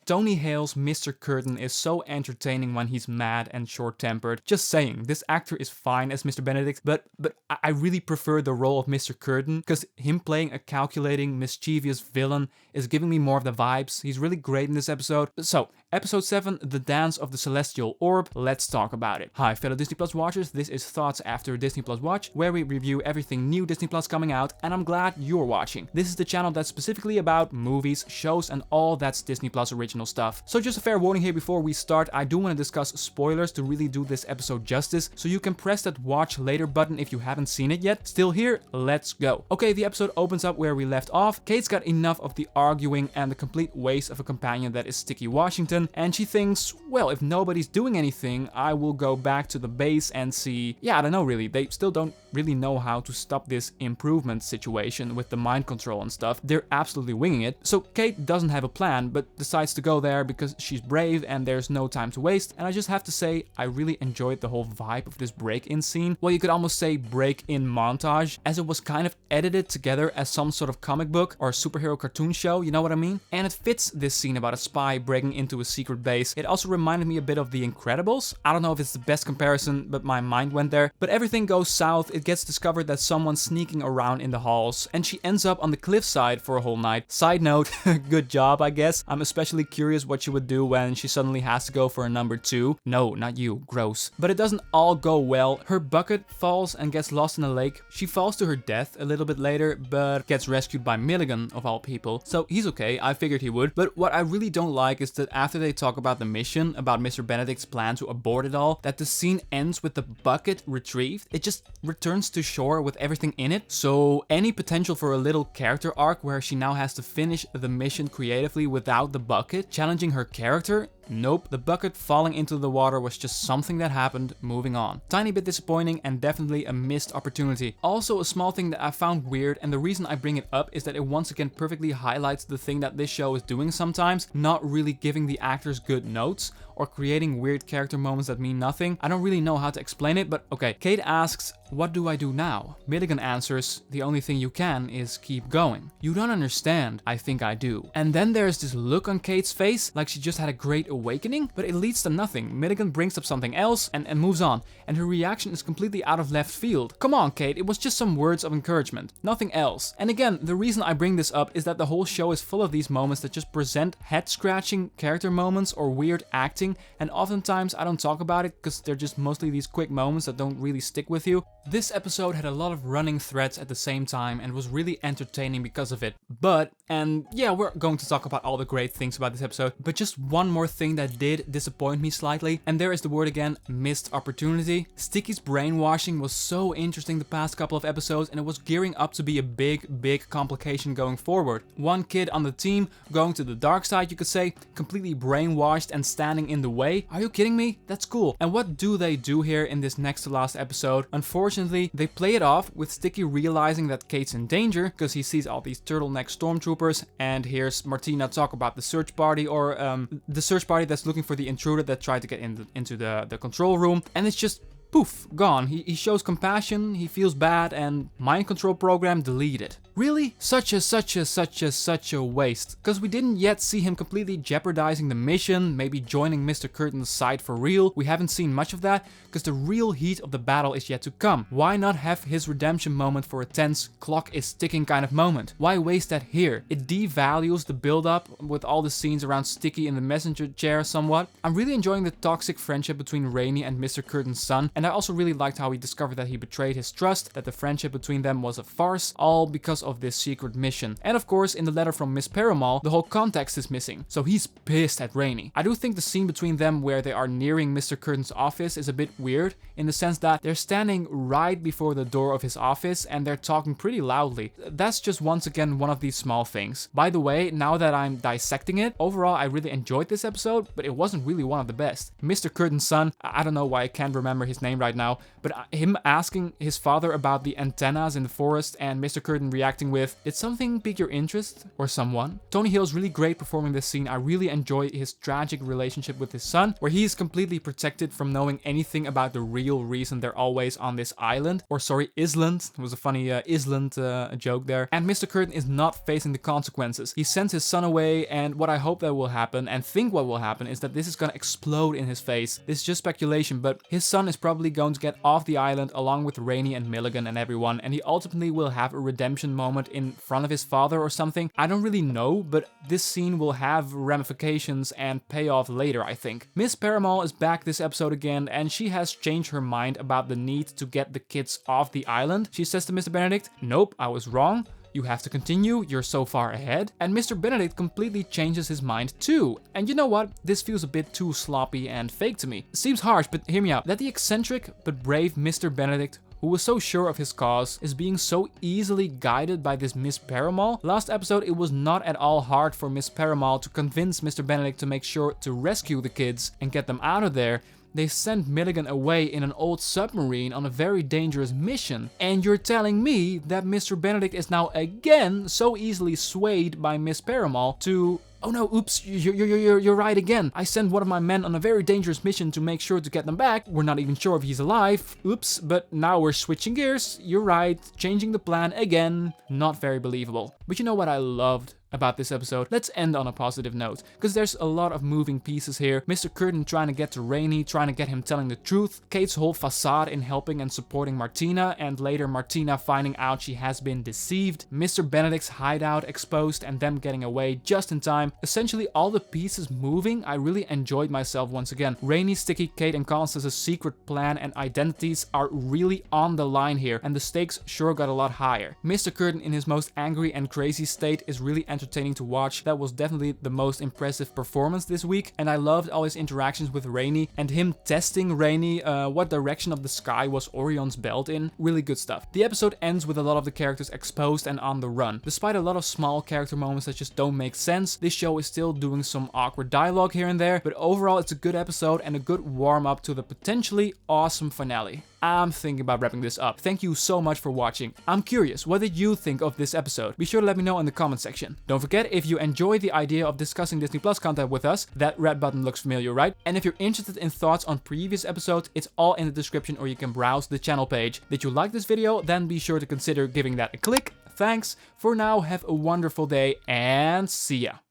Tony Hale's Mr. Curtin is so entertaining when he's mad and short-tempered. Just saying, this actor is fine as Mr. Benedict, but I really prefer the role of Mr. Curtin, because him playing a calculating, mischievous villain is giving me more of the vibes. He's really great in this episode. So, episode 7, The Dance of the Celestial Orb. Let's talk about it. Hi fellow Disney Plus watchers, this is Thoughts After Disney Plus Watch, where we review everything new Disney Plus coming out, and I'm glad you're watching. This is the channel that's specifically about movies, shows, and all that's Disney Plus original stuff. So just a fair warning here before we start, I do want to discuss spoilers to really do this episode justice, so you can press that watch later button if you haven't seen it yet. Still here? Let's go. Okay, the episode opens up where we left off. Kate's got enough of the arguing and the complete waste of a companion that is Sticky Washington, and she thinks, well, if nobody's doing anything, I will go back to the base and see. Yeah, I don't know really, they still don't really know how to stop this improvement situation with the mind control and stuff. They're absolutely winging it. So Kate doesn't have a plan, but decides to go there because she's brave and there's no time to waste. And I just have to say, I really enjoyed the whole vibe of this break-in scene. Well, you could almost say break-in montage, as it was kind of edited together as some sort of comic book or superhero cartoon show, you know what I mean? And it fits this scene about a spy breaking into a secret base. It also reminded me a bit of The Incredibles. I don't know if it's the best comparison, but my mind went there. But everything goes south. It gets discovered that someone's sneaking around in the halls, and she ends up on the cliffside for a whole night. Side note, good job, I guess. I'm especially curious what she would do when she suddenly has to go for a number 2. No, not you, gross. But it doesn't all go well. Her bucket falls and gets lost in a lake. She falls to her death a little bit later, but gets rescued by Milligan, of all people. So he's okay, I figured he would. But what I really don't like is that after they talk about the mission, about Mr. Benedict's plan to abort it all, that the scene ends with the bucket retrieved. It just returns to shore with everything in it. So any potential for a little character arc where she now has to finish the mission creatively without the bucket, challenging her character, nope. The bucket falling into the water was just something that happened, moving on. Tiny bit disappointing and definitely a missed opportunity. Also a small thing that I found weird, and the reason I bring it up is that it once again perfectly highlights the thing that this show is doing sometimes, not really giving the actors good notes or creating weird character moments that mean nothing. I don't really know how to explain it, but okay. Kate asks, what do I do now? Milligan answers, the only thing you can is keep going. You don't understand. I think I do. And then there's this look on Kate's face, like she just had a great awakening, but it leads to nothing. Milligan brings up something else and moves on, and her reaction is completely out of left field. Come on, Kate, it was just some words of encouragement, nothing else. And again, the reason I bring this up is that the whole show is full of these moments that just present head-scratching character moments or weird acting, and oftentimes I don't talk about it because they're just mostly these quick moments that don't really stick with you. This episode had a lot of running threads at the same time and was really entertaining because of it. But, and yeah, we're going to talk about all the great things about this episode, but just one more thing that did disappoint me slightly, and there is the word again, missed opportunity. Sticky's brainwashing was so interesting the past couple of episodes, and it was gearing up to be a big complication going forward. One kid on the team going to the dark side, you could say, completely brainwashed and standing in the way. Are you kidding me? That's cool. And what do they do here in this next to last episode? Unfortunately, they play it off with Sticky realizing that Kate's in danger because he sees all these turtleneck stormtroopers, and hears Martina talk about the search party, or the search party that's looking for the intruder that tried to get into the control room, and it's just poof, gone. He shows compassion, he feels bad, and mind control program deleted. Really? Such a waste. Because we didn't yet see him completely jeopardizing the mission, maybe joining Mr. Curtin's side for real. We haven't seen much of that, because the real heat of the battle is yet to come. Why not have his redemption moment for a tense, clock is ticking kind of moment? Why waste that here? It devalues the build-up with all the scenes around Sticky in the messenger chair somewhat. I'm really enjoying the toxic friendship between Rainey and Mr. Curtin's son, and I also really liked how he discovered that he betrayed his trust, that the friendship between them was a farce, all because of this secret mission. And of course, in the letter from Miss Paramal, the whole context is missing, so he's pissed at Rainey. I do think the scene between them where they are nearing Mr. Curtin's office is a bit weird, in the sense that they're standing right before the door of his office and they're talking pretty loudly. That's just once again one of these small things. By the way, now that I'm dissecting it, overall I really enjoyed this episode, but it wasn't really one of the best. Mr. Curtin's son, I don't know why I can't remember his name name right now, but him asking his father about the antennas in the forest and Mr. Curtin reacting with, "Did something pique your interest? Or someone?" Tony Hale's really great performing this scene. I really enjoy his tragic relationship with his son, where he is completely protected from knowing anything about the real reason they're always on this island. Or sorry, island. It was a funny island joke there. And Mr. Curtin is not facing the consequences. He sends his son away, and what I hope that will happen, and think what will happen, is that this is gonna explode in his face. This is just speculation, but his son is probably going to get off the island along with Rainey and Milligan and everyone, and he ultimately will have a redemption moment in front of his father or something. I don't really know, but this scene will have ramifications and payoff later, I think. Miss Paramal is back this episode again, and she has changed her mind about the need to get the kids off the island. She says to Mr. Benedict, "Nope, I was wrong. You have to continue, you're so far ahead." And Mr. Benedict completely changes his mind too. And you know what? This feels a bit too sloppy and fake to me. It seems harsh, but hear me out. That the eccentric but brave Mr. Benedict, who was so sure of his cause, is being so easily guided by this Miss Paramal. Last episode, it was not at all hard for Miss Paramal to convince Mr. Benedict to make sure to rescue the kids and get them out of there. They sent Milligan away in an old submarine on a very dangerous mission. And you're telling me that Mr. Benedict is now again so easily swayed by Miss Paramal to... "Oh no, oops, you're right again. I sent one of my men on a very dangerous mission to make sure to get them back. We're not even sure if he's alive. Oops, but now we're switching gears. You're right, changing the plan again." Not very believable. But you know what I loved about this episode? Let's end on a positive note, because there's a lot of moving pieces here. Mr. Curtin trying to get to Rainey, trying to get him telling the truth, Kate's whole facade in helping and supporting Martina, and later Martina finding out she has been deceived, Mr. Benedict's hideout exposed and them getting away just in time. Essentially all the pieces moving. I really enjoyed myself once again. Rainey, Sticky, Kate and Constance's secret plan and identities are really on the line here, and the stakes sure got a lot higher. Mr. Curtin in his most angry and crazy state is really entertaining to watch. That was definitely the most impressive performance this week, and I loved all his interactions with Rainey and him testing Rainey what direction of the sky was Orion's belt in. Really good stuff. The episode ends with a lot of the characters exposed and on the run. Despite a lot of small character moments that just don't make sense, this show is still doing some awkward dialogue here and there, but overall it's a good episode and a good warm up to the potentially awesome finale. I'm thinking about wrapping this up. Thank you so much for watching. I'm curious, what did you think of this episode? Be sure to let me know in the comment section. Don't forget, if you enjoy the idea of discussing Disney Plus content with us, that red button looks familiar, right? And if you're interested in thoughts on previous episodes, it's all in the description, or you can browse the channel page. Did you like this video? Then be sure to consider giving that a click. Thanks. For now, have a wonderful day and see ya.